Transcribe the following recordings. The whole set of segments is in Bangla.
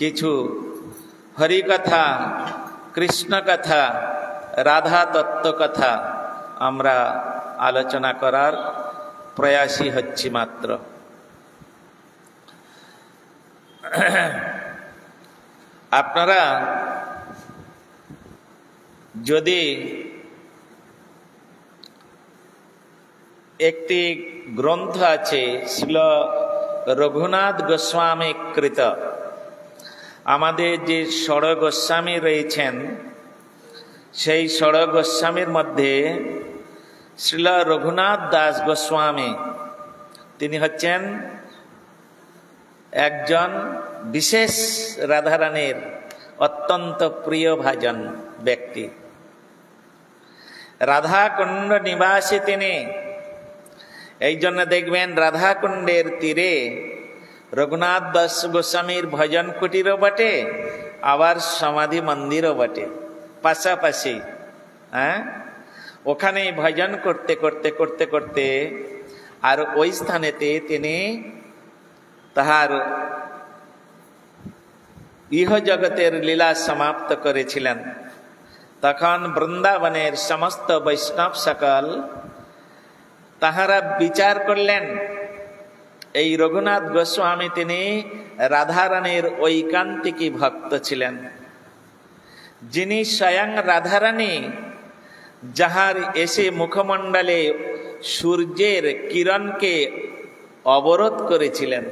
কিছু হরিকথা, কৃষ্ণ কথা, রাধা তত্ত্ব কথা আমরা আলোচনা করার প্রয়াসী হচ্ছি মাত্র। আপনারা যদি একটি গ্রন্থ আছে শ্রীল রঘুনাথ গোস্বামী কৃত, আমাদের যে ষড় গোস্বামী রয়েছেন সেই ষড় গোস্বামীর মধ্যে শ্রীল রঘুনাথ দাস গোস্বামী তিনি হচ্ছেন একজন বিশেষ রাধারানীর অত্যন্ত প্রিয় ভাজন ব্যক্তি। রাধাকুণ্ড নিবাসী তিনি। এই জন্য দেখবেন রাধাকুণ্ডের তীরে রঘুনাথ দাস গোস্বামীর ভজন কুটিরও বটে, আবার সমাধি মন্দিরও বটে, পাশাপাশি। ওখানে ভজন করতে করতে করতে করতে আর ওই স্থানেতে তিনি তাহার ইহ জগতের লীলা সমাপ্ত করেছিলেন। তখন বৃন্দাবনের সমস্ত বৈষ্ণব সকল তাহারা বিচার করলেন এই রঘুনাথ গোস্বামী তিনি রাধারানীর ঐকান্তিকী ভক্ত ছিলেন, যিনি স্বয়ং রাধারানী যাহার এসে মুখমণ্ডলে সূর্যের কিরণকে অবরোধ করেছিলেন,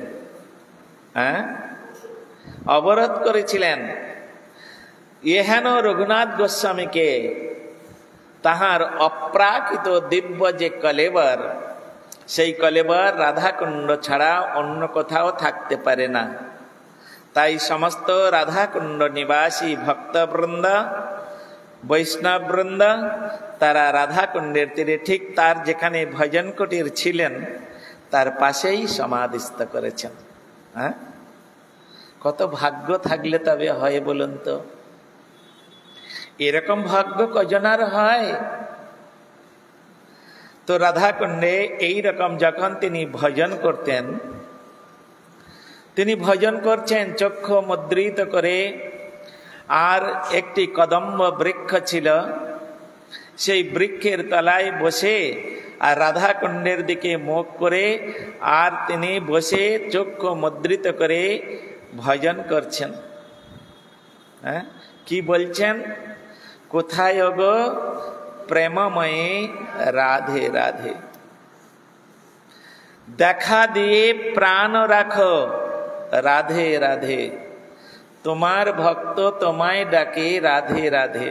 অবরোধ করেছিলেন। এহেন রঘুনাথ গোস্বামীকে তাহার অপ্রাকৃত দিব্য যে কলেবর, সেই কলেবর রাধাকুণ্ড ছাড়া অন্য কোথাও থাকতে পারে না। তাই সমস্ত রাধাকুণ্ড নিবাসী ভক্তবৃন্দ, বৈষ্ণববৃন্দ তারা রাধাকুণ্ডের তীরে ঠিক তার যেখানে ভজন কুটির ছিলেন তার পাশেই সমাধিস্থ করেছেন। কত ভাগ্য থাকলে তবে হয় বলুন তো? এরকম ভাগ্য কজনার হয়? তো রাধাকুণ্ডে এইরকম যখন তিনি ভজন করতেন, তিনি ভজন করছেন চক্ষু মুদ্রিত করে, আর একটি কদম্ব বৃক্ষ ছিল, সেই বৃক্ষের তলায় বসে আর রাধাকুণ্ডের দিকে মুখ করে আর তিনি বসে চক্ষু মুদ্রিত করে ভজন করছেন। কি বলছেন? কোথায় গো প্রেমময়ী রাধে রাধে, দেখা দিয়ে প্রাণ রাখো রাধে রাধে, তোমার ভক্ত তোমায় ডাকে রাধে রাধে।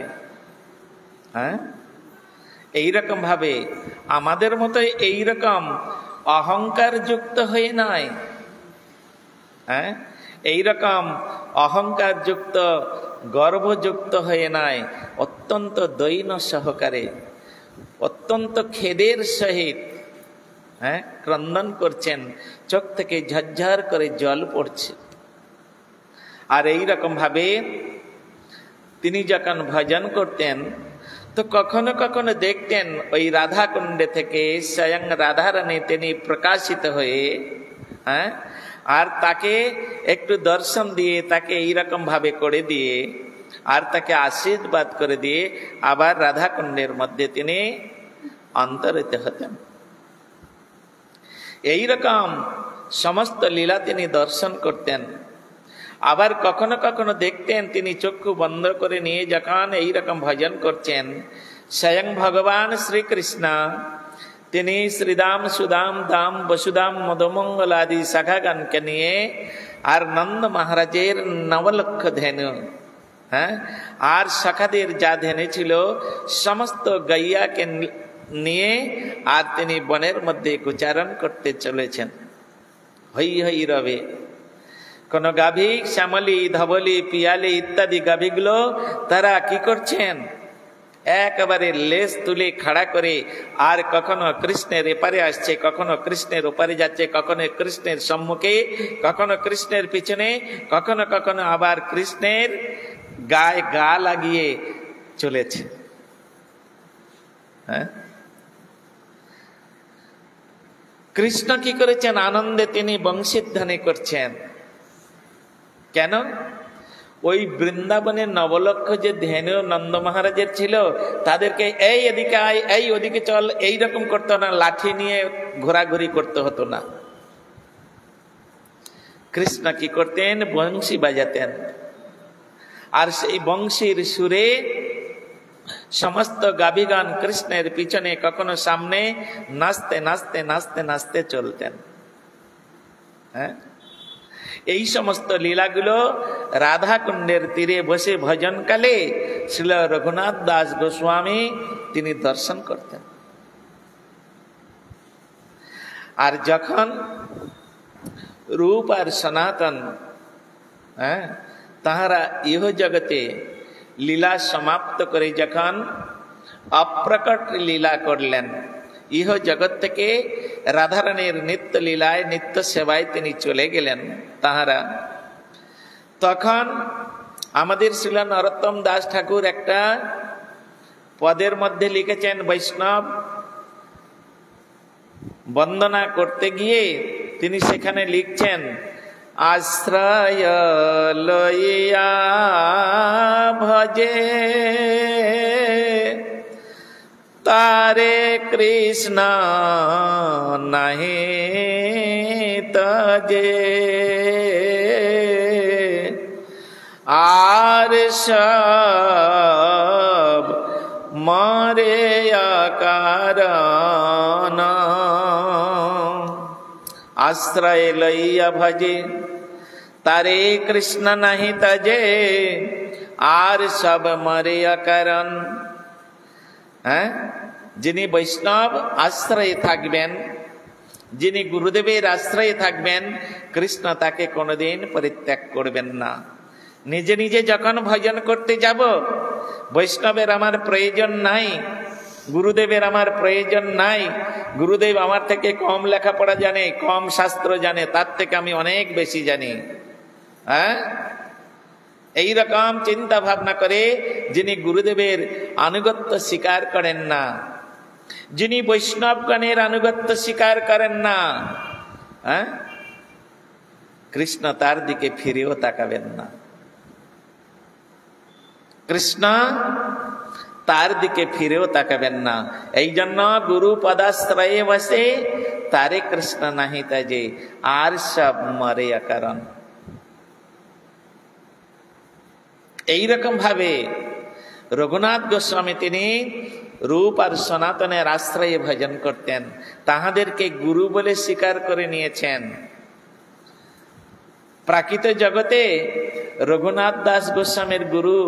এইরকম ভাবে আমাদের মতো এইরকম অহংকার যুক্ত হয়ে নয়, এইরকম অহংকার যুক্ত গর্বযুক্ত হয়ে নয়, অত্যন্ত দৈন্য সহকারে, অত্যন্ত খেদের সহিত ক্রন্দন করছেন, চোখ থেকে ঝরঝর করে জল পড়ছে। আর এইরকম ভাবে তিনি যখন ভজন করতেন তো কখনো কখনো দেখতেন ওই রাধাকুণ্ডে থেকে স্বয়ং রাধারানী তিনি প্রকাশিত হয়ে আর তাকে একটু দর্শন দিয়ে, তাকে এইরকম ভাবে করে দিয়ে আর তাকে আশীর্বাদ করে দিয়ে আবার রাধাকুণ্ডের মধ্যে তিনি অন্তরিত হতেন। এইরকম সমস্ত লীলা তিনি দর্শন করতেন। আবার কখনো কখনো দেখতেন তিনি চক্ষু বন্ধ করে নিয়ে যখন এইরকম ভজন করছেন, স্বয়ং ভগবান শ্রীকৃষ্ণ তিনি শ্রীদাম সুদাম দাম বসুদাম মধুমঙ্গলাদি শাখাগণকে নিয়ে আর নন্দ মহারাজের নবলক্ষ ধেনু, আর শাখাদের যা ধেনু ছিল সমস্ত গাইয়াকে নিয়ে আর তিনি বনের মধ্যে গোচারণ করতে চলেছেন। হই হই রবে কোন গাভী, শ্যামলী, ধবলী, পিয়ালি ইত্যাদি গাভীগুলো তারা কি করছেন? একেবারে লেজ তুলে খাড়া করে আর কখনো কৃষ্ণের এপারে আসছে, কখনো কৃষ্ণের ওপারে যাচ্ছে, কখনো কৃষ্ণের সম্মুখে, কখনো কৃষ্ণের পিছনে, কখনো কখনো আবার কৃষ্ণের গায়ে গা লাগিয়ে চলেছে। কৃষ্ণ কি করেছেন? আনন্দে তিনি বংশীধ্বনি করছেন। কেন? ওই বৃন্দাবনের নবলক্ষ যে ধেনু নন্দ মহারাজের ছিল, তাদেরকে এই এদিকে আয়, এই ওদিকে চল, এইরকম করতো না, লাঠি নিয়ে ঘোরাঘুরি করতে হতো না। কৃষ্ণ কি করতেন? বংশী বাজাতেন, আর সেই বংশীর সুরে সমস্ত গাভীগণ কৃষ্ণের পিছনে কখনো সামনে নাচতে নাচতে নাচতে নাচতে চলতেন। হ্যাঁ, এই সমস্ত লীলাগুলো রাধা কুণ্ডের তীরে বসে ভজনকালে শ্রীল রঘুনাথ দাস গোস্বামী তিনি দর্শন করতেন। আর যখন রূপ আর সনাতন তাহারা ইহ জগতে লীলা সমাপ্ত করে যখন অপ্রকট লীলা করলেন, ইহ জগৎ থেকে রাধারানীর নিত্য লীলায় নিত্য সেবায় তিনি চলে গেলেন তাহারা, তখন আমাদের শ্রীল নরোত্তম দাস ঠাকুর একটা পদের মধ্যে লিখেছেন, বৈষ্ণব বন্দনা করতে গিয়ে তিনি সেখানে লিখছেন, আশ্রয় লইয়া ভজে তারে কৃষ্ণ নাহি তজে, আর সব মরে কারণ আশ্রয় লইয়া ভজে তারে কৃষ্ণ নাহি তজে, আর সব মরে কারণ। হ্যাঁ, যিনি বৈষ্ণব আশ্রয়ে থাকবেন, যিনি গুরুদেবের আশ্রয়ে থাকবেন, কৃষ্ণ তাকে কোনোদিন পরিত্যাগ করবেন না। নিজে নিজে যখন ভজন করতে যাব, বৈষ্ণবের আমার প্রয়োজন নাই, গুরুদেবের আমার প্রয়োজন নাই, গুরুদেব আমার থেকে কম লেখাপড়া জানে, কম শাস্ত্র জানে, তার থেকে আমি অনেক বেশি জানি। হ্যাঁ, এইরকম চিন্তা ভাবনা করে যিনি গুরুদেবের আনুগত্য স্বীকার করেন না, যিনি বৈষ্ণবগণের আনুগত্য স্বীকার করেন না, হ্যাঁ, কৃষ্ণ তার দিকে ফিরেও তাকাবেন না। কৃষ্ণ তার দিকে ফিরেও তাকাবেন না। এই জন্য গুরু পদাশ্রয়ে বসে তারে কৃষ্ণ নাহি তজে, আর সব মরে কারণ। এইরকম ভাবে রঘুনাথ গোস্বামী তিনি রূপ আর সনাতনের আশ্রয়ে ভজন করতেন, তাহাদেরকে গুরু বলে স্বীকার করে নিয়েছেন। প্রাকৃত জগতে রঘুনাথ দাস গোস্বামীর গুরু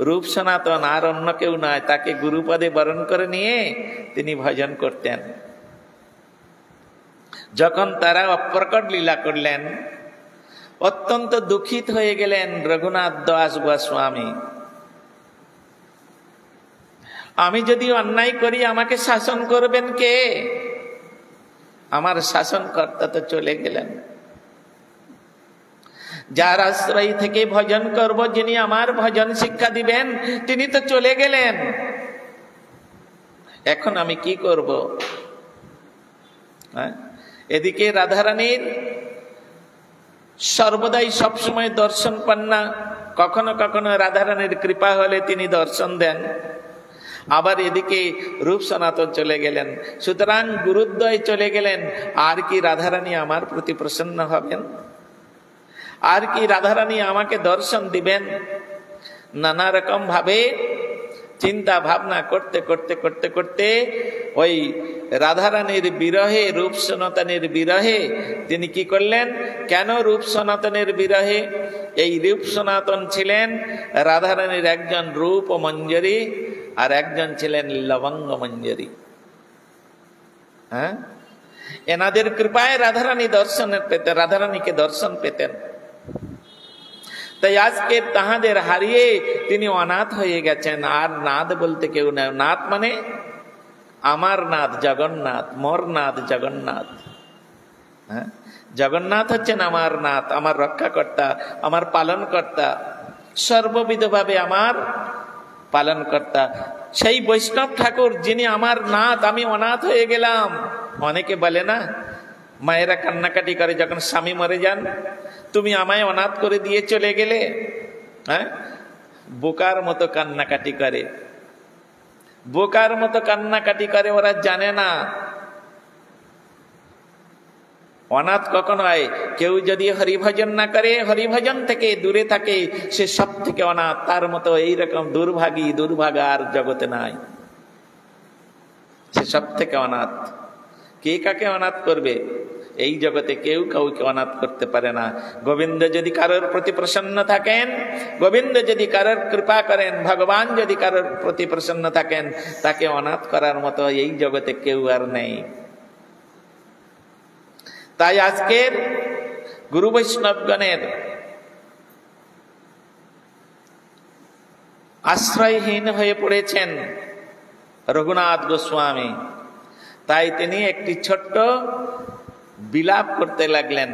রূপ সনাতন, আর অন্য কেউ নয়। তাকে গুরুপদে বরণ করে নিয়ে তিনি ভজন করতেন। যখন তারা অপ্রকট লীলা করলেন, অত্যন্ত দুঃখিত হয়ে গেলেন রঘুনাথ দাস গোস্বামী। আমি যদি অন্যায় করি আমাকে শাসন করবেন কে? আমার শাসনকর্তা তো চলে গেলেন। যার আশ্রয় থেকে ভজন করব, যিনি আমার ভজন শিক্ষা দিবেন, তিনি তো চলে গেলেন। এখন আমি কি করব? এদিকে রাধারানীর সর্বদাই সবসময় দর্শন পান না, কখনো কখনো রাধারানীর কৃপা হলে তিনি দর্শন দেন। আবার এদিকে রূপ সনাতন চলে গেলেন, সুতরাং গুরুদ্বয় চলে গেলেন। আর কি রাধারানী আমার প্রতি প্রসন্ন হবেন? আর কি রাধারানী আমাকে দর্শন দিবেন? নানা রকম ভাবে চিন্তা ভাবনা করতে করতে করতে করতে ওই রাধারানীর বিরহে, রূপ সনাতনের বিরহে তিনি কি করলেন? কেন রূপ সনাতনের বিরহে? এই রূপ সনাতন ছিলেন রাধারানীর একজন রূপ মঞ্জরি, আর একজন ছিলেন লবঙ্গ মঞ্জরি। হ্যাঁ, এনাদের কৃপায় রাধারানী দর্শন পেতেন, রাধারানীকে দর্শন পেতেন। তাই আজকে তাহাদের হারিয়ে তিনি অনাথ হয়ে গেছেন। আর নাথ বলতে কেউ নেই। নাথ মানে আমার নাথ জগন্নাথ, মোর নাথ জগন্নাথ। হ্যাঁ, জগন্নাথ হচ্ছেন আমার নাথ, আমার রক্ষাকর্তা, আমার পালনকর্তা, সর্ববিধভাবে আমার পালনকর্তা। সেই বৈষ্ণব ঠাকুর যিনি আমার নাথ, আমি অনাথ হয়ে গেলাম। অনেকে বলে না, মায়েরা কান্নাকাটি করে যখন স্বামী মরে যান, তুমি আমায় অনাথ করে দিয়ে চলে গেলে। হ্যাঁ, বোকার মতো কান্নাকাটি করে, বোকার মতো কান্নাকাটি করে। ওরা জানে না অনাথ কখন হয়। কেউ যদি হরিভজন না করে, হরিভজন থেকে দূরে থাকে, সে সব থেকে অনাথ। তার মতো এইরকম দুর্ভাগী দুর্ভাগা আর জগতে নাই, সে সব থেকে অনাথ। কে কাকে অনাথ করবে? এই জগতে কেউ কাউকে অনাথ করতে পারে না। গোবিন্দ যদি কারোর প্রতি প্রসন্ন থাকেন, গোবিন্দ যদি কারোর কৃপা করেন, ভগবান যদি কারোর প্রতি প্রসন্ন থাকেন, তাকে অনাথ করার মতো এই জগতে কেউ আর নেই। তাই আজকের গুরু বৈষ্ণবগণের আশ্রয়হীন হয়ে পড়েছেন রঘুনাথ গোস্বামী। তাই তিনি একটি ছোট্ট বিলাপ করতে লাগলেন।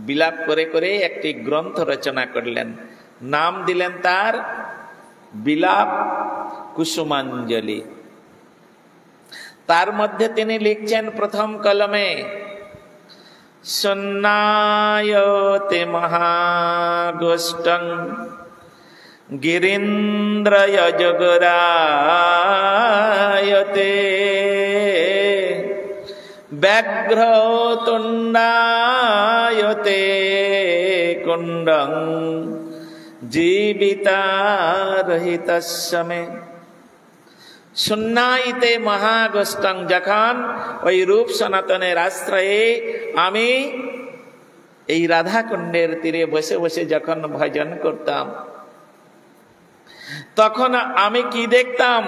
বিলাপ করে করে একটি গ্রন্থ রচনা করলেন, নাম দিলেন তার বিলাপ কুসুমাঞ্জলি। তার মধ্যে তিনি লিখছেন প্রথম কলমে, সন্নায়তে মহাগোষ্ঠং গিরীন্দ্রয়জগরায়তে ব্যাঘ্রতুণ্ডায়তে কুণ্ডং জীবিতারহিতস্য মে। সুন্নাইতে মহাগোষ্ঠং, যখন ওই রূপ সনাতনের আশ্রয়ে আমি এই রাধাকুণ্ডের তীরে বসে বসে যখন ভজন করতাম, তখন আমি কি দেখতাম?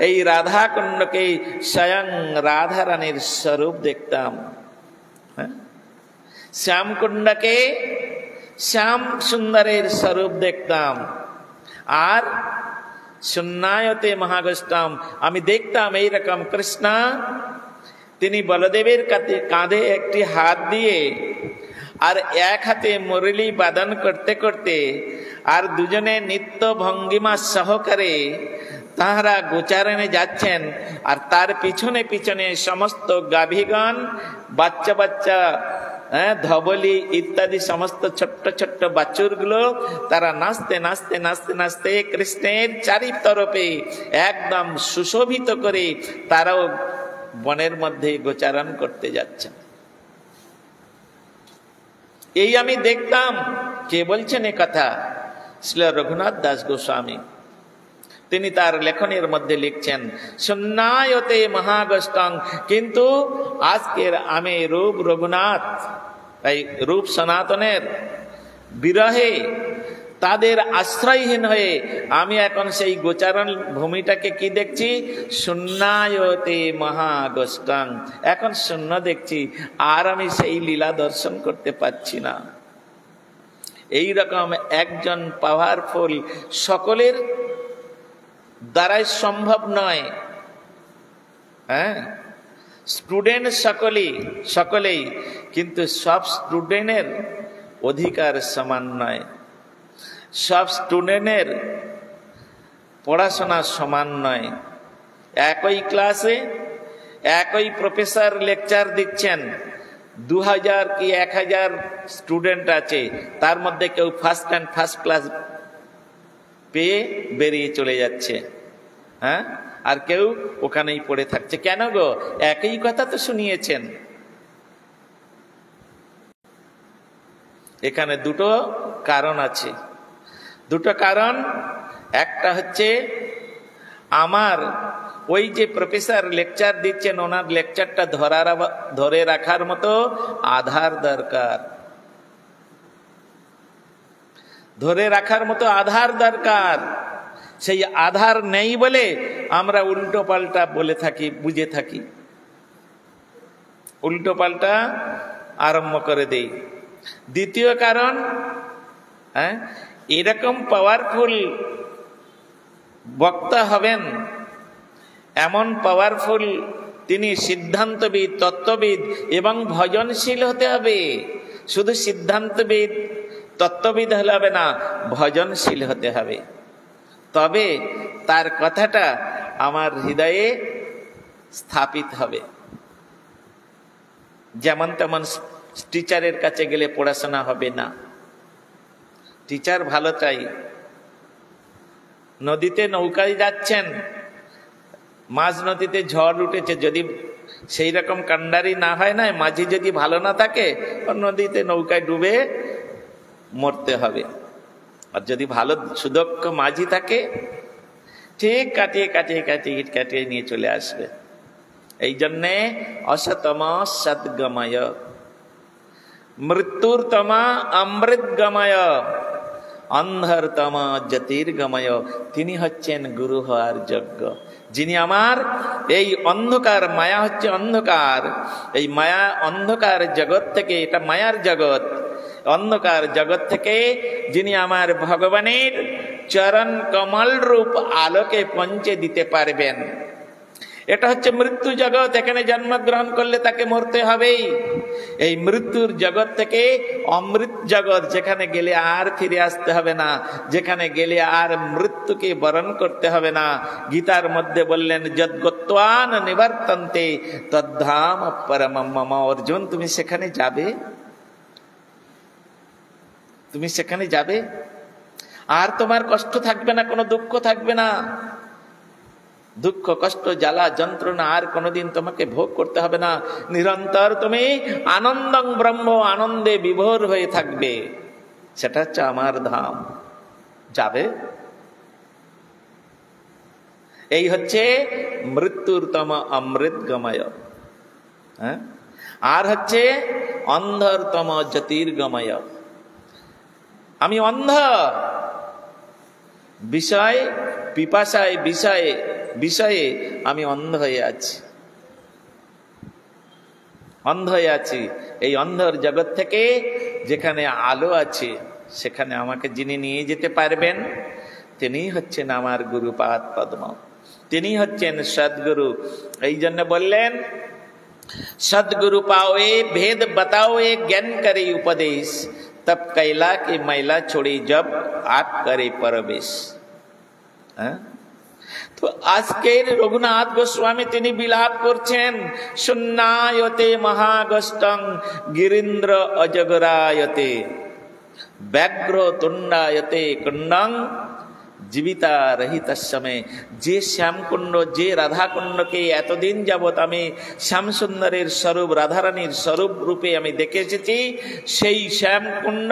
এই রাধাকুণ্ডকে স্বয়ং রাধা রানীর স্বরূপ দেখতাম। শ্যামকুণ্ডকে শ্যাম সুন্দরের স্বরূপ দেখতাম। আর সুন্নায়তে মহাগোষ্ঠম, আমি দেখতাম এইরকম কৃষ্ণ তিনি বলদেবের কাঁধে একটি হাত দিয়ে আর এক হাতে মুরলী বাদন করতে করতে আর দুজনে নিত্য ভঙ্গিমা সহকারে তাহারা গোচারণে যাচ্ছেন। আর তার পিছনে পিছনে সমস্ত গাভীগণ, বাচ্চা বাচ্চা, ধবলি ইত্যাদি সমস্ত ছোট্ট ছোট্ট বাছুরগুলো, তারা নাচতে নাচতে নাচতে নাচতে কৃষ্ণের চারিতরফে একদম সুশোভিত করে তারাও বনের মধ্যে গোচারণ করতে যাচ্ছেন। এই আমি দেখতাম। কে বলছেন এ কথা? শ্রী রঘুনাথ দাস গোস্বামী। তিনি তার লেখনের মধ্যে লিখছেন, সুন্নায়তে মহাগোষ্ঠং। কিন্তু আজকের আমি রূপ রঘুনাথ, এই রূপ সনাতনের বিরহে তাদের আশ্রয়হীন হয়ে আমি এখন সেই গোচারণ ভূমিটাকে কি দেখছি? সুন্নায়তে মহাগোষ্ঠং। এখন শূন্য দেখছি, আর আমি সেই লীলা দর্শন করতে পারছি না। এই রকম একজন পাওয়ারফুল সকলের দ্বারাই সম্ভব নয়। স্টুডেন্ট সকলেই, কিন্তু সব স্টুডেন্টের অধিকার সমান নয়, সব স্টুডেন্টের পড়াশোনা সমান নয়। একই ক্লাসে একই প্রফেসর লেকচার দিচ্ছেন, 2000 কি 1000 স্টুডেন্ট আছে, তার মধ্যে কেউ ফার্স্ট ক্লাস পেয়ে বেরিয়ে চলে যাচ্ছে, আর কেউ ওখানেই পড়ে থাকছে। কেন গো? একই কথা তো শুনিয়েছেন। এখানে দুটো কারণ আছে, দুটো কারণ। একটা হচ্ছে আমার ওই যে প্রফেসর লেকচার দিচ্ছেন, ওনার লেকচারটা ধরে রাখার মতো আধার দরকার, ধরে রাখার মতো আধার দরকার। সেই আধার নেই বলে আমরা উল্টো পাল্টা বলে থাকি, বুঝে থাকি, উল্টো পাল্টা আরম্ভ করে দেই। দ্বিতীয় কারণ, এরকম পাওয়ারফুল বক্তা হবেন, এমন পাওয়ারফুল তিনি সিদ্ধান্তবিদ, তত্ত্ববিদ এবং ভজনশীল হতে হবে। শুধু সিদ্ধান্তবিদ তত্ত্ববিদ হলে হবে না, ভজনশীল হতে হবে। তবে তার কথাটা আমার হৃদয়ে স্থাপিত হবে। যেমন তেমন টিচারের কাছে গেলে পড়াশোনা হবে না। টিচার ভালো চাই। নদীতে নৌকায় যাচ্ছেন, মাঝ নদীতে ঝড় উঠেছে, যদি সেই রকম কান্ডারি না হয় না, মাঝি যদি ভালো না থাকে নদীতে নৌকায় ডুবে মরতে হবে। আর যদি ভালো সুদক্ষ মাঝি থাকে ঠিক কাটিয়ে কাটিয়ে কাটিয়ে ইট কাটিয়ে নিয়ে চলে আসবে। এই জন্যে অসতম সদ্গময়, মৃত্যুর তমা অমৃত গময়, অন্ধর তমা জ্যোতির্গময়। তিনি হচ্ছেন গুরু হওয়ার যোগ্য, যিনি আমার এই অন্ধকার, মায়া হচ্ছে অন্ধকার, এই মায়া অন্ধকার জগৎ থেকে, এটা মায়ার জগৎ, অন্ধকার জগৎ থেকে যিনি আমার ভগবানের চরণ কমল রূপ আলোকে পৌঁছে দিতে পারবেন। এটা হচ্ছে মৃত্যু জগৎ, এখানে জন্মগ্রহণ করলে তাকে মরতে হবেই। এই মৃত্যুর জগৎ থেকে অমৃত জগৎ, যেখানে গেলে আর ফিরে আসতে হবে না, যেখানে গেলে আর মৃত্যুকে বরণ করতে হবে না। গীতার মধ্যে বললেন যদ্গত্বান নিবর্তন্তে তদ্ধাম পরমম মম। অর্জুন, তুমি সেখানে যাবে, তুমি সেখানে যাবে, আর তোমার কষ্ট থাকবে না, কোনো দুঃখ থাকবে না। দুঃখ কষ্ট জ্বালা যন্ত্রণা আর কোনোদিন তোমাকে ভোগ করতে হবে না। নিরন্তর তুমি আনন্দং ব্রহ্ম, আনন্দে বিভোর হয়ে থাকবে। সেটা হচ্ছে আমার ধাম। যাবে। এই হচ্ছে মৃত্যুর তম অমৃত গময়। হ্যাঁ, আর হচ্ছে অন্ধর তম জ্যোতির্গময়। আমি অন্ধ, বিষয় পিপাসায় বিষয়ে বিষয়ে আমি অন্ধ হয়ে আছি, অন্ধ হয়ে আছি। এই অন্ধর জগৎ থেকে যেখানে আলো আছে, সেখানে আমাকে যিনি নিয়ে যেতে পারবেন তিনি হচ্ছেন আমার গুরুপাদ পদ্ম, তিনি হচ্ছেন সদ্গুরু। এই জন্য বললেন सदगुरु पाओए भेद बताओए ज्ञान करे उपदेश, तब कैला के मैला छोड़ी जब आप करे परवेश। তো আজকের রঘুনাথ গোস্বামী তিনি বিলাপ করছেন, শূন্যায়তে মহাগষ্টং গিরীন্দ্র অজগরায়তে ব্যাঘ্র তুণ্ডায়তে কুণ্ডং জীবিতা রহিত সময়। যে শ্যামকুণ্ড, যে রাধাকুণ্ডকে এতদিন যাবৎ আমি শ্যামসুন্দরের স্বরূপ, রাধারানীর স্বরূপ রূপে আমি দেখে এসেছি, সেই শ্যামকুণ্ড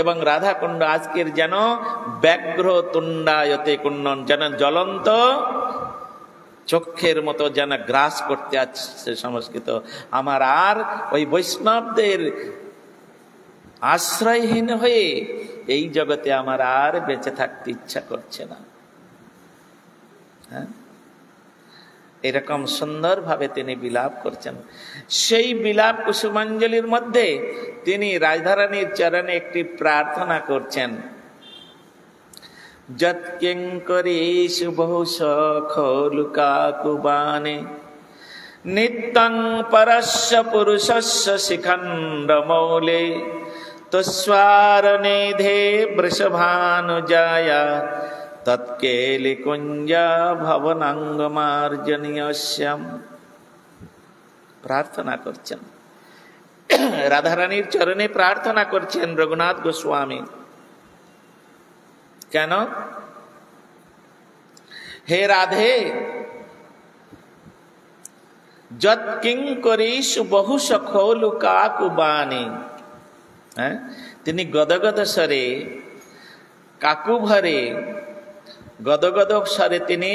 এবং রাধাকুণ্ড আজকের যেন ব্যাঘ্র তুণ্ডায়তে কুণ্ডন, যেন জ্বলন্ত চক্ষের মতো যেন গ্রাস করতে আসছে সংস্কৃত। আমার আর ওই বৈষ্ণবদের আশ্রয়হীন হয়ে এই জগতে আমার আর বেঁচে থাকতে ইচ্ছা করছে না। হ্যাঁ, এরকম সুন্দর ভাবে তিনি বিলাপ করছেন। সেই বিলাপ কুসুমাঞ্জলির মধ্যে তিনি রাধারানীর চরণে একটি প্রার্থনা করছেন, যৎ কিঙ্করেষু বহু সখলুকাকুবানে নিত্যং পরস্য পুরুষস্য শিখণ্ডমৌলে তস্বারনেধে বৃষভানুজায়া তৎকেলি কুঞ্জা ভবনাঙ্গমার্জনীয়স্যাম। প্রার্থনা করছেন, রাধারানীর চরণে প্রার্থনা করছেন রঘুনাথ গোস্বামী। কেন? হে রাধে, যৎ কিঙ্করেষু বহু সখলুকাকুবানে, তিনি গদগদ স্বরে, কাকু ভরে, গদগদ স্বরে তিনি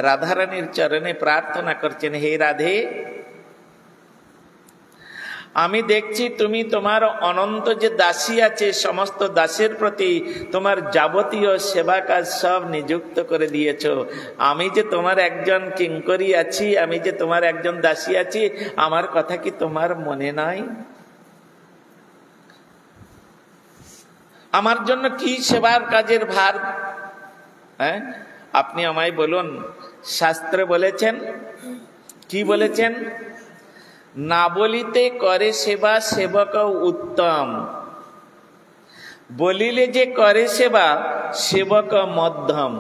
রাধারানীর চরণে প্রার্থনা করছেন, হে রাধে, আমি দেখছি তুমি তোমার অনন্ত যে দাসী আছে, সমস্ত দাসের প্রতি তোমার যাবতীয় সেবা কাজ সব নিযুক্ত করে দিয়েছ। আমি যে তোমার একজন কিঙ্করী আছি, আমি যে তোমার একজন দাসী আছি, আমার কথা কি তোমার মনে নাই? আমার জন্য কি সেবার কাজের ভার? হ্যাঁ, আপনি আমায় বলুন। শাস্ত্রে বলেছেন, কি বলেছেন? না বলিতে করে সেবা সেবক উত্তম, বলিলে যে করে সেবা সেবক মধ্যম,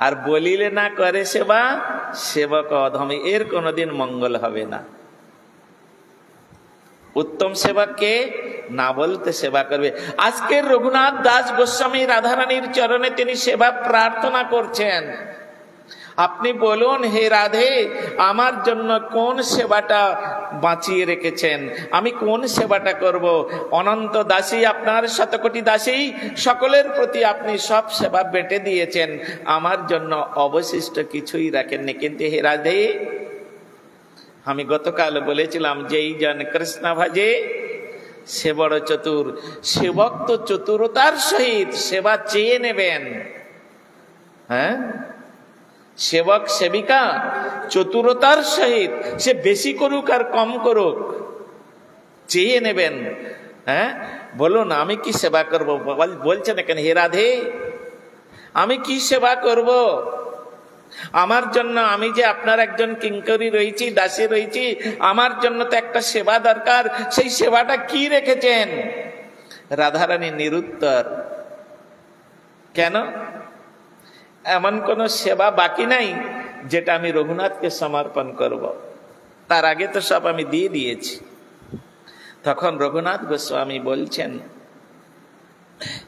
আর বলিলে না করে সেবা সেবক অধম। এর কোনোদিন মঙ্গল হবে না। উত্তম সেবককে না বলতে সেবা করবে। আজকের রঘুনাথ দাস গোস্বামী রাধারানীর চরণে তিনি সেবা প্রার্থনা করছেন। আপনি বলুন, হে রাধে, আমার জন্য কোন সেবাটা বাঁচিয়ে রেখেছেন, আমি কোন সেবাটা করব? অনন্ত দাসী, আপনার শতকোটি দাসী, সকলের প্রতি আপনি সব সেবা বেঁটে দিয়েছেন, আমার জন্য অবশিষ্ট কিছুই রাখেননি। কিন্তু হে রাধে, আমি গতকাল বলেছিলাম, যেই জন কৃষ্ণ ভজে সে বড় চতুর। সেবক তো চতুরতার সহিত সেবা চেয়ে নেবেন। হ্যাঁ, সেবক সেবিকা চতুরতার সহিত, সে বেশি করুক আর কম করুক, চেয়ে নেবেন। হ্যাঁ, বলুন আমি কি সেবা করব? বলছেন এখানে, হে রাধে, আমি কি সেবা করব? আমার জন্য, আমি যে আপনার একজন কিঙ্করী রয়েছি, দাসী রয়েছি, আমার জন্য তো একটা সেবা দরকার। সেই সেবাটা কি রেখেছেন? রাধারানী নিরুত্তর। কেন? এমন কোন সেবা বাকি নাই যেটা আমি রঘুনাথকে সমর্পণ করব। তার আগে তো সব আমি দিয়ে দিয়েছি। তখন রঘুনাথ গোস্বামী বলছেন,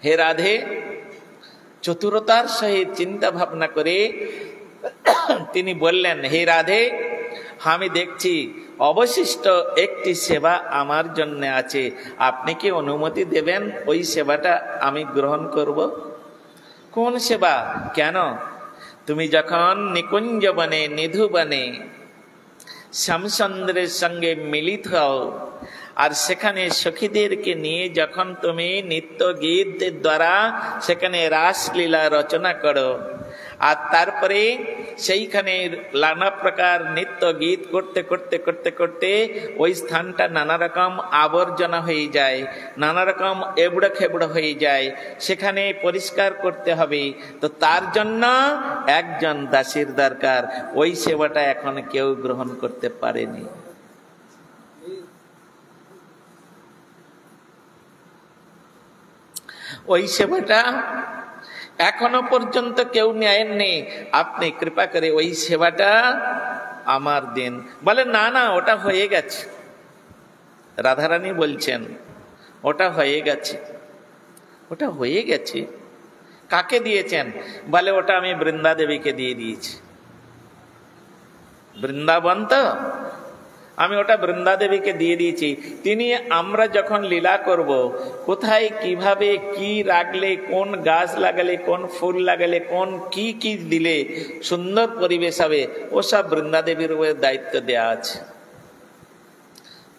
হে রাধে, চতুরতার সহিত চিন্তা ভাবনা করে তিনি বললেন, হে রাধে, আমি দেখছি অবশিষ্ট একটি সেবা আমার জন্য আছে, আপনি কি অনুমতি দেবেন ওই সেবাটা আমি গ্রহণ করব? কোন সেবা? কেন? তুমি যখন নিকুঞ্জ বনে, নিধু বনে শ্যামচন্দ্রের সঙ্গে মিলিত হও, আর সেখানে সখীদেরকে নিয়ে যখন তুমি নিত্য গীতের দ্বারা সেখানে রাসলীলা রচনা করো, আর তারপরে সেইখানে নানা প্রকার নিত্য গীত করতে করতে করতে করতে ওই স্থানটা নানা রকম আবর্জনা হয়ে যায়, নানা রকম এবড়ো খেবড়ো হয়ে যায়, সেখানে পরিষ্কার করতে হবে। তো তার জন্য একজন দাসীর দরকার। ওই সেবাটা এখন কেউ গ্রহণ করতে পারেনি। ওই সেবাটা এখনো পর্যন্ত কেউ নেয়নি। আপনি কৃপা করে ওই সেবাটা আমার দিন। বলে, না না, ওটা হয়ে গেছে। রাধারানী বলছেন, ওটা হয়ে গেছে। ওটা হয়ে গেছে? কাকে দিয়েছেন? বলে, ওটা আমি বৃন্দা দেবীকে দিয়ে দিয়েছি। বৃন্দাবন তো, আমি ওটা বৃন্দা দেবীকে দিয়ে দিয়েছি। তিনি, আমরা যখন লীলা করব, কোথায় কিভাবে কি রাখলে, কোন গাছ লাগালে, কোন ফুল লাগালে, কোন কি কি দিলে সুন্দর পরিবেশ হবে, ওসব বৃন্দা দেবীর উপরে দায়িত্ব দেয়া আছে।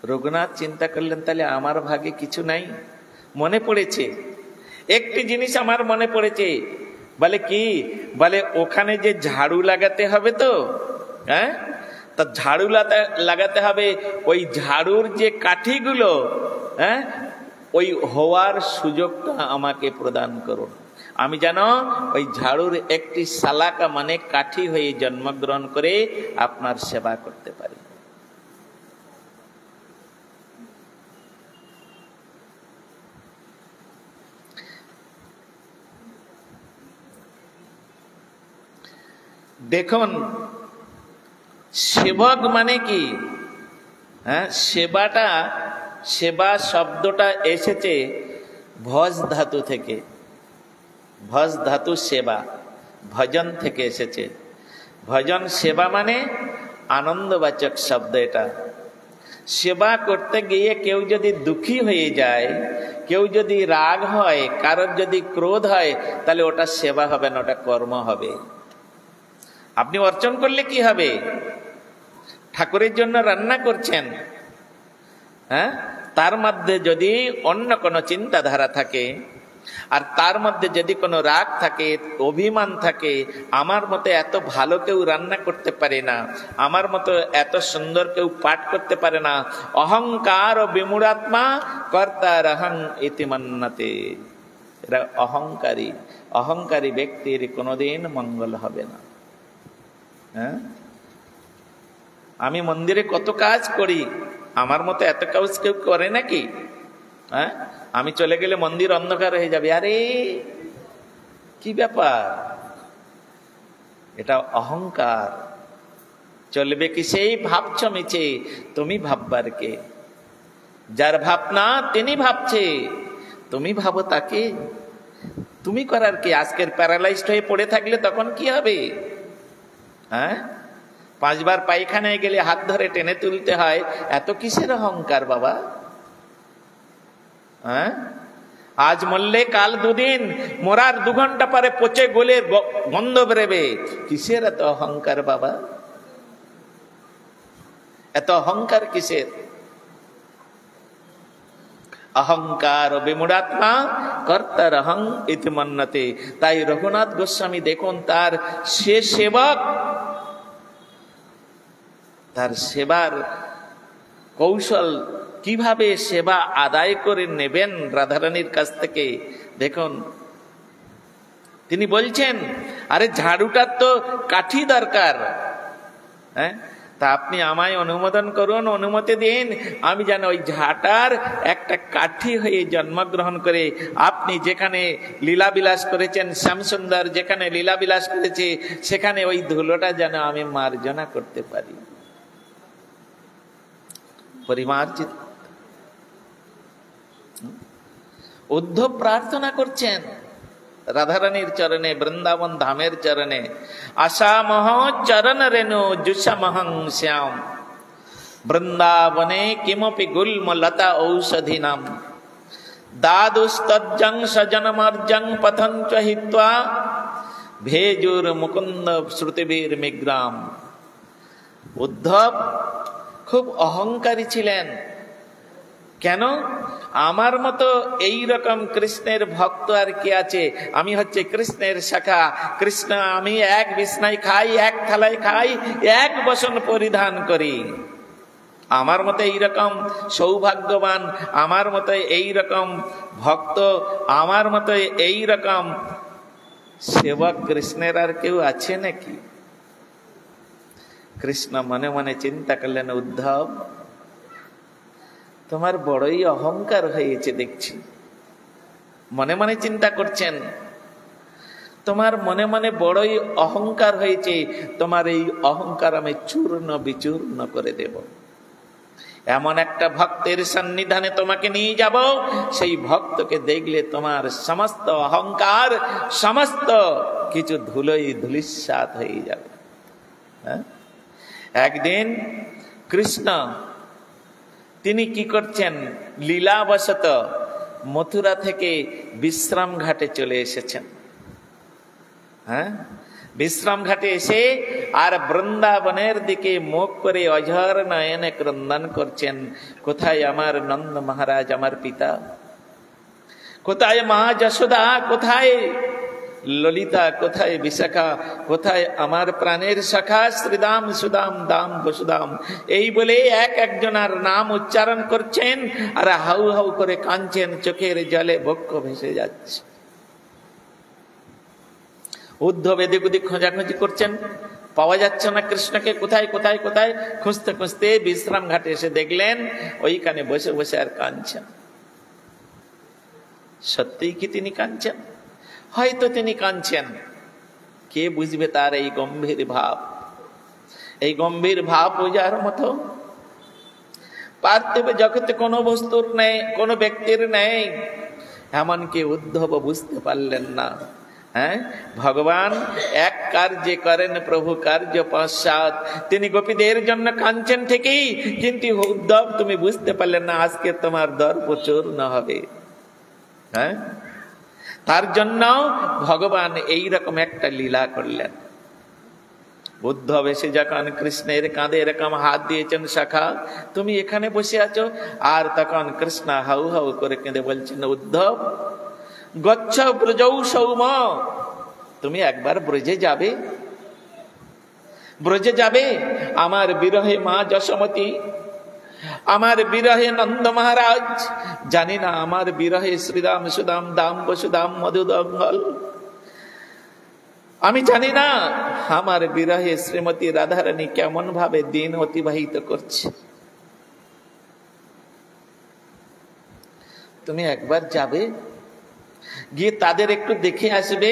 রঘুনাথ চিন্তা করলেন, তাহলে আমার ভাগে কিছু নাই। মনে পড়েছে একটি জিনিস, আমার মনে পড়েছে। বলে কি? বলে, ওখানে যে ঝাড়ু লাগাতে হবে তো, হ্যাঁ, তা ঝাড়ু লাগাতে হবে, ওই ঝাড়ুর যে কাঠিগুলো, হ্যাঁ, ওই হওয়ার সুযোগটা আমাকে প্রদান করুন। আমি যেন ওই ঝাড়ুর একটি শালাকা মানে কাঠি হয়ে জন্মগ্রহণ করে আপনার সেবা করতে পারি। দেখুন, সেবক মানে কি? হ্যাঁ, সেবাটা, সেবা শব্দটা এসেছে ভজ ধাতু থেকে। ভজ ধাতু সেবা, ভজন থেকে এসেছে। ভজন সেবা মানে আনন্দবাচক শব্দ। এটা সেবা করতে গিয়ে কেউ যদি দুঃখী হয়ে যায়, কেউ যদি রাগ হয়, কারোর যদি ক্রোধ হয়, তাহলে ওটা সেবা হবে না, ওটা কর্ম হবে। আপনি অর্চন করলে কি হবে? ঠাকুরের জন্য রান্না করছেন, হ্যাঁ, তার মধ্যে যদি অন্য কোনো চিন্তাধারা থাকে, আর তার মধ্যে যদি কোনো রাগ থাকে, অভিমান থাকে, আমার মতো এত ভালো কেউ রান্না করতে পারে না, আমার মতো এত সুন্দর কেউ পাঠ করতে পারে না, অহংকার ও বিমূঢ়াত্মা কর্তার অহং ইতি মন্যতে। এরা অহংকারী। অহংকারী ব্যক্তির কোনোদিন মঙ্গল হবে না। হ্যাঁ, আমি মন্দিরে কত কাজ করি, আমার মতো এত কাজ কেউ করে নাকি? হ্যাঁ, আমি চলে গেলে মন্দির অন্ধকার হয়ে যাবে। আরে কি ব্যাপার? এটা অহংকার। চলবে কি সেই ভাবছ মিছে, তুমি ভাববার কে? যার ভাবনা তিনি ভাবছে, তুমি ভাবো তাকে। তুমি করার কি? আজকের প্যারালাইজড হয়ে পড়ে থাকলে তখন কি হবে? হ্যাঁ, 5 বার পায়খানায় গেলে হাত ধরে টেনে তুলতে হয়, এত কিসের অহংকার বাবা? হ্যাঁ, আজ মরলে কাল দুদিন, মরার 2 ঘন্টা পরে পচে গলে গন্ধ বেরোবে, কিসের এত অহংকার বাবা? এত অহংকার কিসের? অহংকার বিমূঢ়াত্মা কর্তারহং ইতি মন্যতে। তাই রঘুনাথ গোস্বামী দেখুন তার সে সেবক, তার সেবার কৌশল, কিভাবে সেবা আদায় করে নেবেন রাধারানীর কাছ থেকে দেখুন। তিনি বলছেন, আরে ঝাড়ুটার তো কাঠি দরকার, হ্যাঁ, তা আপনি আমায় অনুমোদন করুন, অনুমতি দিন, আমি যেন ওই ঝাঁটার একটা কাঠি হয়ে জন্মগ্রহণ করে আপনি যেখানে লীলাবিলাস করেছেন, শ্যামসুন্দর যেখানে লীলাবিলাস করেছে, সেখানে ওই ধুলোটা যেন আমি মার্জনা করতে পারি, পরিমার্জিত। উদ্ধব প্রার্থনা করছেন রাধারানীর চরণে, বৃন্দাবন ধামের চরণে, আশামহ চরণ রেণু জুষামহং শ্যাম বৃন্দাবনে কিমপি গুল্ম লতা ঔষধিনাম দাদুস্তজ্জং সজনমর্জং পথঞ্চ হিত্বা ভেজুর মুকুন্দ শ্রুতিবীর মিগ্রাম। উদ্ধব খুব অহংকারী ছিলেন। কেন? আমার মতো এই রকম কৃষ্ণের ভক্ত আর কি আছে? আমি হচ্ছে কৃষ্ণের শাখা, কৃষ্ণ, আমি এক বিছনায় খাই, এক থালায় খাই, এক বসন পরিধান করি। আমার মতো এইরকম সৌভাগ্যবান, আমার মতো এই রকম ভক্ত, আমার মতো এই রকম সেবক কৃষ্ণের আর কেউ আছে নাকি? কৃষ্ণ মনে মনে চিন্তা করলেন, উদ্ধব তোমার বড়ই অহংকার হয়েছে দেখছি। মনে মনে চিন্তা করছেন, তোমার মনে মনে বড়ই অহংকার হয়েছে, তোমার এই অহংকার আমি চূর্ণ বিচূর্ণ করে দেব। এমন একটা ভক্তের সন্নিধানে তোমাকে নিয়ে যাব, সেই ভক্তকে দেখলে তোমার সমস্ত অহংকার, সমস্ত কিছু ধুলোই ধূলিসাৎ হয়ে যাবে। একদিন কৃষ্ণ তিনি কি করছেন, লীলাবশত মথুরা থেকে বিশ্রাম ঘাটে চলে এসেছেন। হ্যাঁ, বিশ্রাম ঘাটে এসে আর বৃন্দাবনের দিকে মুখ করে অঝর নয়নে ক্রন্দন করছেন, কোথায় আমার নন্দ মহারাজ, আমার পিতা? কোথায় মা যশোদা? কোথায় ললিতা? কোথায় বিশাখা? কোথায় আমার প্রাণের সখা শ্রীদাম সুদাম দাম বসুদাম? এই বলে এক একজনার নাম উচ্চারণ করছেন আর হাউ হাউ করে কাঁদছেন, চোখের জলে বক্ষ ভেসে যাচ্ছে। উদ্ধব এদিক ওদিক খোঁজাখুঁজি করছেন, পাওয়া যাচ্ছে না কৃষ্ণকে। কোথায় কোথায় কোথায় খুঁজতে খুঁজতে বিশ্রাম ঘাটে এসে দেখলেন ওইখানে বসে বসে আর কাঁদছেন। সত্যিই কি তিনি কাঁদছেন? হয়তো তিনি কাঁদছেন, কে বুঝবে তার এই গম্ভীর ভাব? এই গম্ভীর ভাব বোঝার মতো পার্থিব জগতে কোনো বস্তুর নেই, কোনো ব্যক্তির নেই। এমনকি উদ্ধব বুঝতে পারলেন না। হ্যাঁ, ভগবান এক কার্যে করেন প্রভু কার্য পশ্চাৎ। তিনি গোপীদের জন্য কাঁদছেন ঠিকই, কিন্তু উদ্ধব তুমি বুঝতে পারলেন না আজকে তোমার দর্প চূর্ণ হবে। হ্যাঁ, তার জন্য ভগবান এইরকম একটা লীলা করলেন। উদ্ধব এসে যখন কৃষ্ণের কাঁধে এরকম হাত দিয়েছেন, শাখা তুমি এখানে বসে আছো, আর তখন কৃষ্ণ হাউ হাউ করে কেঁদে বলছেন, উদ্ধব গচ্ছ ব্রজৌ সৌম, তুমি একবার ব্রজে যাবে, ব্রজে যাবে। আমার বিরহে মা যশোমতী, আমার বিরহে নন্দ মহারাজ, জানি না আমার বিরহে শ্রীদাম সুদাম দাম বসুদাম মধুদঙ্গল, আমি জানি না আমার বিরহে শ্রীমতী রাধারানী কেমন ভাবে দিন অতিবাহিত করছে। তুমি একবার যাবে, গিয়ে তাদের একটু দেখে আসবে,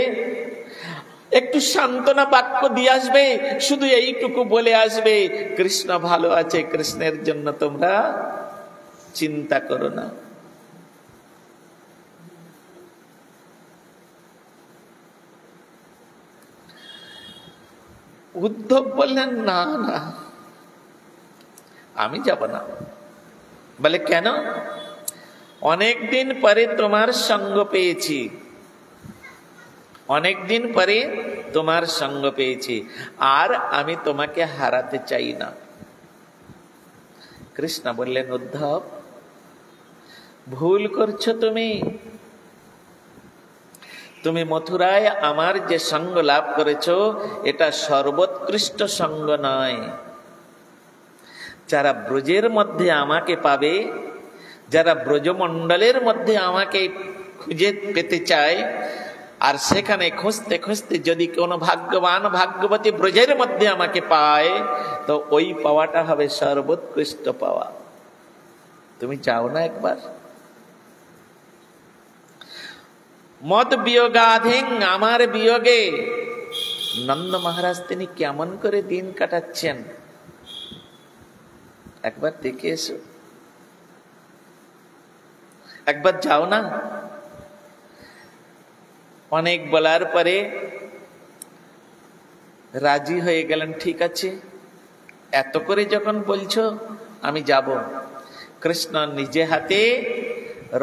একটু সান্ত্বনা বাক্য দিয়ে আসবে, শুধু এইটুকু বলে আসবে, কৃষ্ণ ভালো আছে, কৃষ্ণের জন্য তোমরা চিন্তা করো না। উদ্ধব বললেন, না না, আমি যাব না। বলে, কেন? অনেকদিন পরে তোমার সঙ্গ পেয়েছি, অনেকদিন পরে তোমার সঙ্গ পেয়েছি, আর আমি তোমাকে হারাতে চাই না। কৃষ্ণ বললেন, উদ্ধব, ভুল করছো তুমি। তুমি মথুরায় আমার যে সঙ্গ লাভ করেছো, এটা সর্বোৎকৃষ্ট সঙ্গ নয়। যারা ব্রজের মধ্যে আমাকে পাবে, যারা ব্রজমণ্ডলের মধ্যে আমাকে খুঁজে পেতে চায়, আর সেখানে খুঁজতে খুঁজতে যদি কোনো ভাগ্যবান ভাগ্যবতী ব্রজের মধ্যে আমাকে পায়, তো ওই পাওয়াটা হবে সর্বোৎকৃষ্ট পাওয়া। তুমি চাও না একবার? মদ বিয়োগাধীন, আমার বিয়োগে নন্দ মহারাজ তিনি কেমন করে দিন কাটাচ্ছেন, একবার দেখে এসো, একবার যাও না। অনেক বলার পরে রাজি হয়ে গেলেন, ঠিক আছে, এত করে যখন বলছো আমি যাব। কৃষ্ণ নিজে হাতে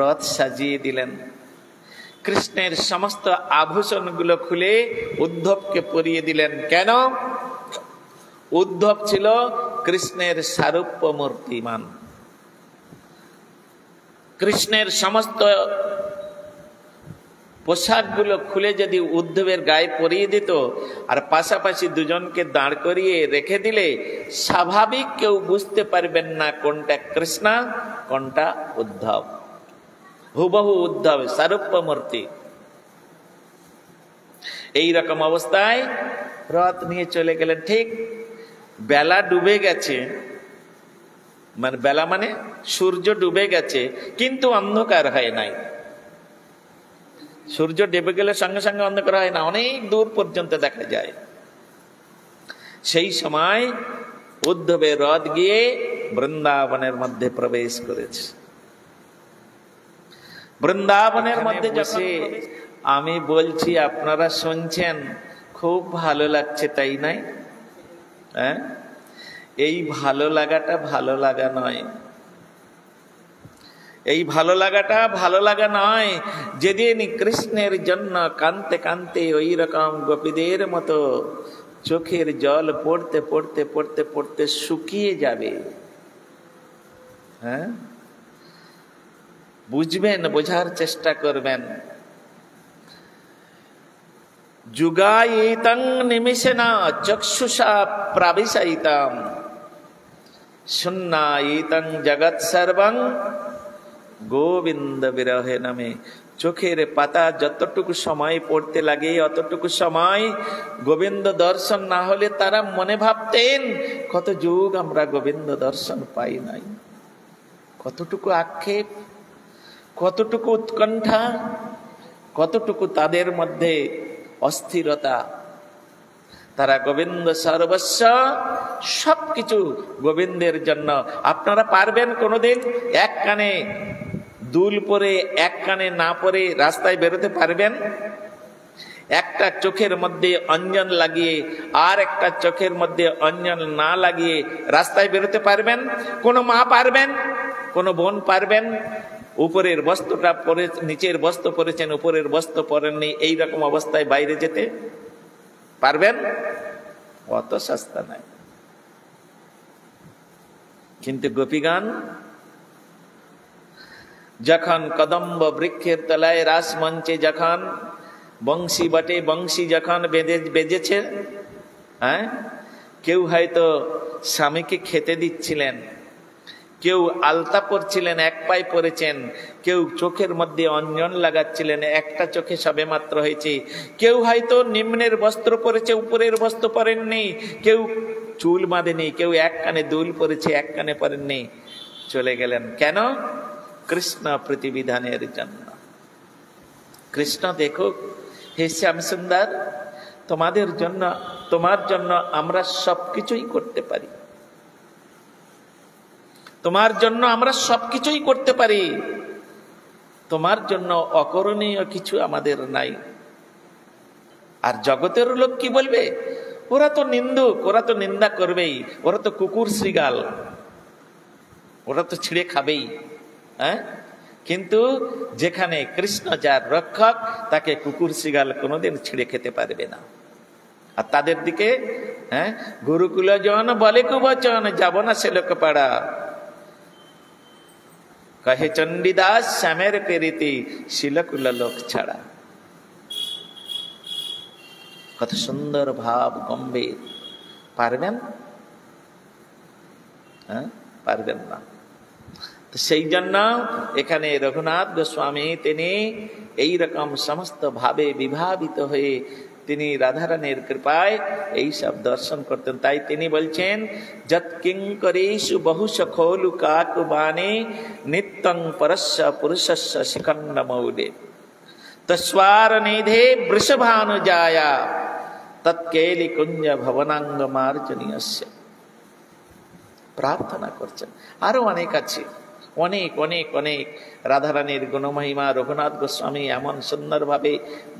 রথ সাজিয়ে দিলেন। কৃষ্ণের সমস্ত আভূষণগুলো খুলে উদ্ধবকে পরিয়ে দিলেন। কেন? উদ্ধব ছিল কৃষ্ণের সারূপ্য মূর্তিমান। কৃষ্ণের সমস্ত পোশাকগুলো খুলে যদি উদ্ধবের গায়ে পরিয়ে দিত, আর পাশাপাশি দুজনকে দাঁড় করিয়ে রেখে দিলে, স্বাভাবিক কেউ বুঝতে পারবেন না কোনটা কৃষ্ণ কোনটা উদ্ধব। হুবহু উদ্ধব, সারূপ্য মূর্তি। এইরকম অবস্থায় রথ নিয়ে চলে গেলেন। ঠিক বেলা ডুবে গেছে, মানে বেলা মানে সূর্য ডুবে গেছে, কিন্তু অন্ধকার হয় নাই। সূর্য ডুবে গেলে সঙ্গে সঙ্গে অন্ধকার হয় না, অনেক দূর পর্যন্ত দেখা যায়। সেই সময় উদ্ধবের রথ গিয়ে বৃন্দাবনের মধ্যে প্রবেশ করেছে। বৃন্দাবনের মধ্যে বসে আমি বলছি, আপনারা শুনছেন, খুব ভালো লাগছে, তাই নাই? হ্যাঁ, এই ভালো লাগাটা ভালো লাগা নয়, এই ভালো লাগাটা ভালো লাগা নয়। যেদিন কৃষ্ণের জন্য কাঁদতে কাঁদতে ওই রকম গোপীদের মতো চোখের জল পড়তে পড়তে পড়তে পড়তে শুকিয়ে যাবে, হ্যাঁ, বুঝবেন, বোঝার চেষ্টা করবেন। যুগায়িতং নিমিষেনা চক্ষুষা প্রাবিশয়িতাম শূন্যায়িতং জগৎ সর্বং গোবিন্দ বিরহে নামে। চোখের পাতা যতটুকু সময় পড়তে লাগে, অতটুকু সময় গোবিন্দ দর্শন না হলে তারা মনে ভাবতেন, কত যুগ আমরা গোবিন্দ দর্শন পাই নাই। কতটুকু আক্ষেপ, কতটুকু উৎকণ্ঠা, কতটুকু তাদের মধ্যে অস্থিরতা। তারা গোবিন্দ সর্বস্ব, সবকিছু গোবিন্দের জন্য। আপনারা পারবেন কোনোদিন এক কানে দুল পরে এক কানে না পরে রাস্তায় বেরোতে পারবেন? একটা চোখের মধ্যে অঞ্জন লাগিয়ে আর একটা চোখের মধ্যে অঞ্জন না লাগিয়ে রাস্তায় বেরোতে পারবেন? কোনো মা পারবেন? কোনো বোন পারবেন? উপরের বস্ত্রটা পরে, নিচের বস্ত্র পরেছেন, উপরের বস্ত্র পরেননি, এইরকম অবস্থায় বাইরে যেতে পারবেন? অত সস্তা নাই। কিন্তু গোপীগান যখন কদম্ব বৃক্ষের তলায় রাস মঞ্চে যখন বংশী বটে বংশী যখন বেজেছে, হ্যাঁ, কেউ হয়তো স্বামীকে খেতে দিচ্ছিলেন, কেউ আলতা পরছিলেন, এক পায়ে পরেছেন, কেউ চোখের মধ্যে অঞ্জন লাগাচ্ছিলেন, একটা চোখে সবে মাত্র হয়েছে, কেউ হয়তো নিম্নের বস্ত্র পরেছে, উপরের বস্ত্র পরেননি, কেউ চুল বাঁধেনি, কেউ এক কানে দুল পরেছে, এক কানে পরেননি, চলে গেলেন। কেন? কৃষ্ণ প্রতিবিধানের জন্য। কৃষ্ণ দেখো, হে শ্যাম সুন্দর, তোমাদের জন্য, তোমার জন্য আমরা সবকিছুই করতে পারি। তোমার জন্য আমরা সবকিছুই করতে পারি, তোমার জন্য অকরণীয় কিছু আমাদের নাই। আর জগতের লোক কি বলবে? ওরা তো নিন্দুক, ওরা তো নিন্দা করবেই, ওরা তো কুকুর শ্রীগাল, ওরা তো ছিঁড়ে খাবেই। হ্যাঁ, কিন্তু যেখানে কৃষ্ণ যার রক্ষক, তাকে কুকুর শ্রীগাল কোনোদিন ছিঁড়ে খেতে পারবে না। আর তাদের দিকে গুরুকুল জন বলে কুবচন, যাব না সে লোক পাড়া, কহে চণ্ডীদাস শ্যামের পেরিতি শিলকুল লোক ছাড়া। কত সুন্দর ভাব গম্ভীর, পারবেন? পারবেন না। তো সেই জন্য এখানে রঘুনাথ গোস্বামী তিনি এইরকম সমস্ত ভাবে বিভাবিত হয়ে তিনি রাধারানীর কৃপায় এই সব দর্শন করতেন। তাই তিনি বলছেন, যৎকিঙ্করেষু বহুশ খোলু কাকুবানে নিত্যং পরস্য পুরুষস্য শিখণ্ড মৌলে তস্বার নিধে বৃষভানুজায়া তৎকেলি কুঞ্জ ভবনাঙ্গ মার্জনীয়স্য। প্রার্থনা করছেন। আরো অনেক আছে, অনেক অনেক অনেক রাধারানীর গুণমহিমা রঘুনাথ গোস্বামী এমন সুন্দরভাবে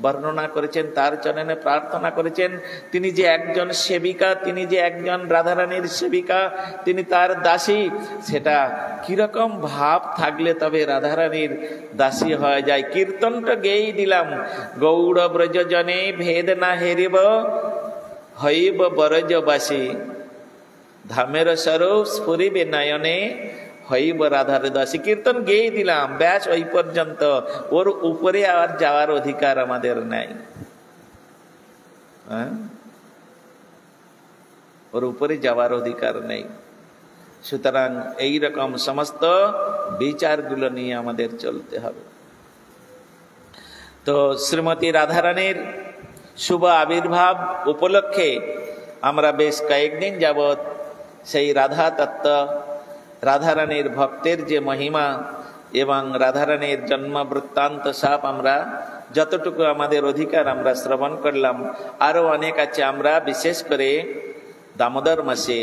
বর্ণনা করেছেন, তার চরণে প্রার্থনা করেছেন। তিনি যে একজন সেবিকা, তিনি যে একজন রাধারানীর সেবিকা, তিনি তার দাসী, সেটা কিরকম ভাব থাকলে তবে রাধারানীর দাসী হয়ে যায়। কীর্তনটা গেয়েই দিলাম, গৌড় ব্রজজনে ভেদ না হেরিব হইব বরজবাসী ধামের স্বরূপ স্ফুরিবে নয়নে হইব রাধার দাসী। কীর্তন গেয়ে দিলাম, ব্যাস ওই পর্যন্ত। ওর উপরে আর যাওয়ার অধিকার আমাদের নাই। ওর উপরে যাওয়ার অধিকার নেই। সুতরাং এইরকম সমস্ত বিচারগুলো নিয়ে আমাদের চলতে হবে। তো শ্রীমতী রাধারানীর শুভ আবির্ভাব উপলক্ষে আমরা বেশ কয়েকদিন যাবৎ সেই রাধা তত্ত্ব, রাধারানীর ভক্তের যে মহিমা এবং রাধারানীর জন্ম বৃত্তান্ত সব আমরা যতটুকু আমাদের অধিকার আমরা শ্রবণ করলাম। আরো অনেক আছে, আমরা বিশেষ করে দামোদর মাসে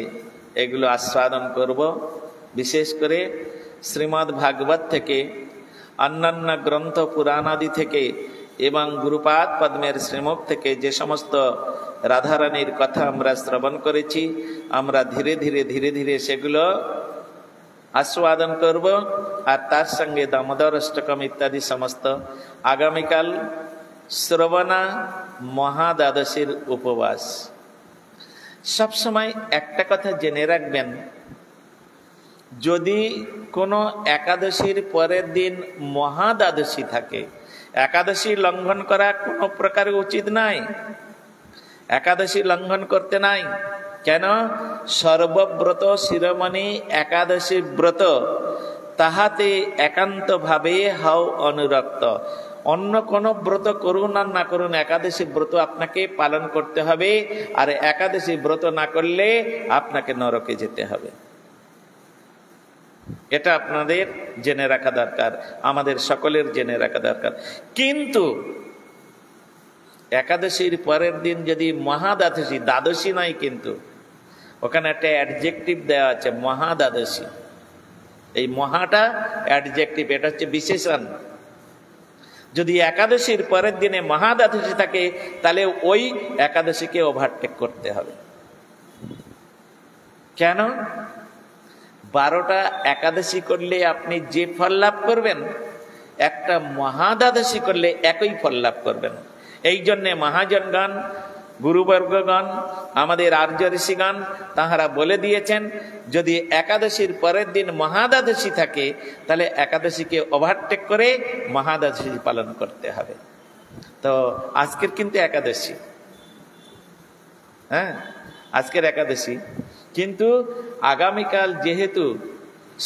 এগুলো আস্বাদন করব। বিশেষ করে শ্রীমদ্ ভাগবত থেকে, অন্যান্য গ্রন্থ পুরাণাদি থেকে এবং গুরুপাদ পদ্মের শ্রীমুখ থেকে যে সমস্ত রাধারানীর কথা আমরা শ্রবণ করেছি, আমরা ধীরে ধীরে ধীরে ধীরে সেগুলো আস্বাদন করব। আর তার সঙ্গে দামোদর অষ্টকম ইত্যাদি সমস্ত। আগামীকাল শ্রবণা মহাদ্বাদশীর উপবাস। সবসময় একটা কথা জেনে রাখবেন, যদি কোনো একাদশীর পরের দিন মহাদ্বাদশী থাকে, একাদশী লঙ্ঘন করা কোনো প্রকারে উচিত নাই। একাদশী লঙ্ঘন করতে নাই। কেন? সর্বব্রত শিরোমণি একাদশী ব্রত, তাহাতে একান্ত ভাবে হও অনুরক্ত। অন্য কোনো ব্রত করুন আর না করুন, একাদশী ব্রত আপনাকে পালন করতে হবে। আর একাদশী ব্রত না করলে আপনাকে নরকে যেতে হবে। এটা আপনাদের জেনে রাখা দরকার, আমাদের সকলের জেনে রাখা দরকার। কিন্তু একাদশীর পরের দিন যদি মহাদ্বাদশী, দ্বাদশী নয় কিন্তু, ওখানে একটা অ্যাডজেক্টিভ দেওয়া আছে মহাদ্বাদশী। এই মহাটা অ্যাডজেক্টিভ, এটা হচ্ছে বিশেষণ। যদি একাদশীর পরের দিনে মহাদ্বাদশী থাকে, তাহলে ওই একাদশীকে ওভারটেক করতে হবে। কেন? 12টা একাদশী করলে আপনি যে ফল লাভ করবেন, একটা মহাদ্বাদশী করলে একই ফল লাভ করবেন। এই জন্যে মহাজনগণ, গুরুবর্গগণ, আমাদের আর্য ঋষিগণ তাহারা বলে দিয়েছেন, যদি একাদশীর পরের দিন মহাদ্বাদশী থাকে, তাহলে একাদশীকে ওভারটেক করে মহাদ্বাদশী পালন করতে হবে। তো আজকের কিন্তু একাদশী, হ্যাঁ আজকের একাদশী, কিন্তু আগামীকাল যেহেতু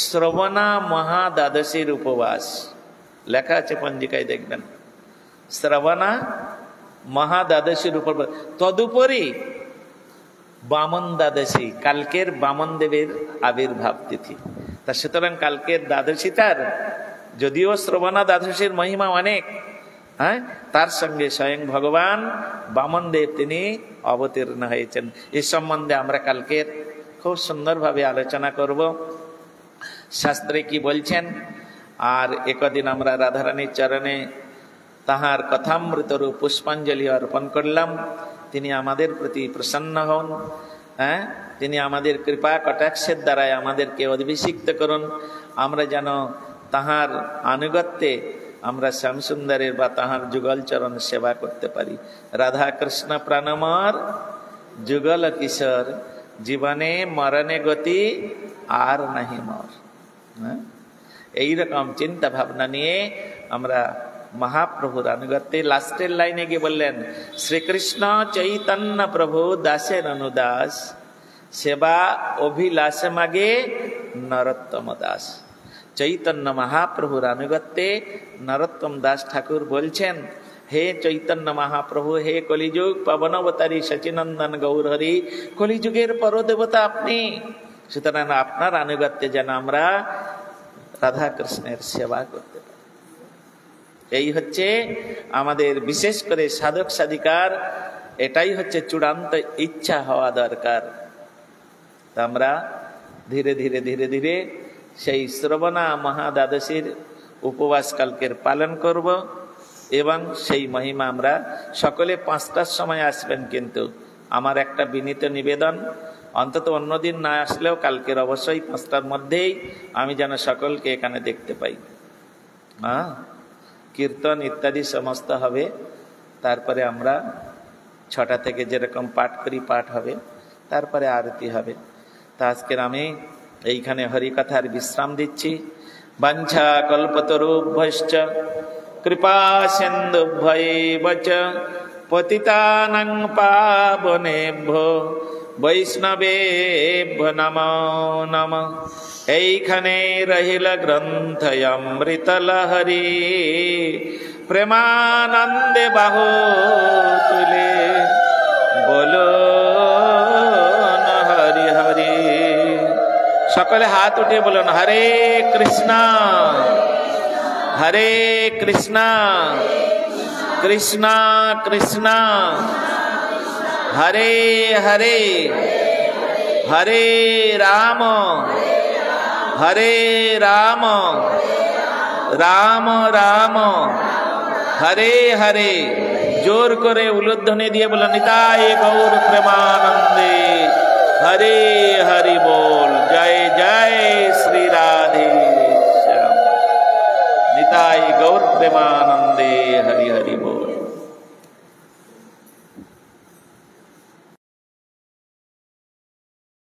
শ্রবণা মহাদ্বাদশীর উপবাস, লেখা আছে পঞ্জিকায় দেখবেন, শ্রবণা মহাদ্বাদশীর উপবাস। তদুপরি বামন দ্বাদশী, কালকের বামন দেবের আবির্ভাব তিথি। তা সুতরাং কালকের দ্বাদশীটার যদিও শ্রবণা দ্বাদশীর মহিমা অনেক, হ্যাঁ, তার সঙ্গে স্বয়ং ভগবান বামন দেব তিনি অবতীর্ণ হয়েছেন। এ সম্বন্ধে আমরা কালকের খুব সুন্দরভাবে আলোচনা করব। শাস্ত্রে কি বলছেন। আর একদিন আমরা রাধারানীর চরণে তাহার কথামৃতরূপ পুষ্পাঞ্জলি অর্পণ করলাম। তিনি আমাদের প্রতি প্রসন্ন হন, হ্যাঁ, তিনি আমাদের কৃপা কটাক্ষের দ্বারায় আমাদেরকে অভিষিক্ত করুন। আমরা যেন তাহার আনুগত্যে আমরা শ্যামসুন্দরের বা তাহার যুগল চরণ সেবা করতে পারি। রাধা কৃষ্ণ প্রাণমর যুগল কিশোর, জীবনে মরণে গতি আর নাহি মর। এইরকম চিন্তা ভাবনা নিয়ে আমরা মহাপ্রভুর আনুগত্যে লাস্টের লাইনে গিয়ে বললেন, শ্রীকৃষ্ণ চৈতন্য প্রভু দাসের অনুদাস, সেবা অভিলাষে মাগে নরোত্তম দাস। চৈতন্য মহাপ্রভুর আনুগত্যে নরোত্তম দাস ঠাকুর বলছেন, হে চৈতন্য মহাপ্রভু, হে কলিযুগ পবনবতারী সচিনন্দন গৌরহরি, কলিযুগের পরদেবতা আপনি, সুতরাং আপনার আনুগত্যে যেন আমরা রাধা কৃষ্ণের সেবা করতে পারি। এই হচ্ছে আমাদের বিশেষ করে সাধক সাধিকার, এটাই হচ্ছে চূড়ান্ত ইচ্ছা হওয়া দরকার। তা আমরা ধীরে ধীরে ধীরে ধীরে সেই শ্রবণা মহাদ্বাদশীর উপবাস কালকের পালন করব এবং সেই মহিমা আমরা সকলে 5টার সময় আসবেন। কিন্তু আমার একটা বিনীত নিবেদন, অন্তত অন্যদিন না আসলেও কালকের অবশ্যই 5টার মধ্যেই আমি যেন সকলকে এখানে দেখতে পাই। কীর্তন ইত্যাদি সমস্ত হবে, তারপরে আমরা 6টা থেকে যেরকম পাঠ করি পাঠ হবে, তারপরে আরতি হবে। তা আজকের আমি এইখানে হরিকথার বিশ্রাম দিচ্ছি। বাঞ্ছা কল্পতরুভ্যশ্চ কৃপা সিন্ধুভ্যৈব চ পতিতানাং পাবনেভ্যো বৈষ্ণবেভ্যো নমো নমঃ। এইখানে রহিল গ্রন্থ অমৃত লহরী, প্রেমানন্দে বাহু তুলে বলো হরি হরি। সকলে হাত উঠিয়ে বলুন, হরে কৃষ্ণ হরে কৃষ্ণ কৃষ্ণ কৃষ্ণ হরে হরে, হরে রাম হরে রাম রাম রাম হরে হরে। জোর করে উলুধ্বনি দিয়ে বলো, নিতাই গৌর প্রেমানন্দে হরে হরি বল। জয় জয় শ্রী রাধে শ্যাম। নিতাই গৌর প্রেমানন্দে হরি হরি বল।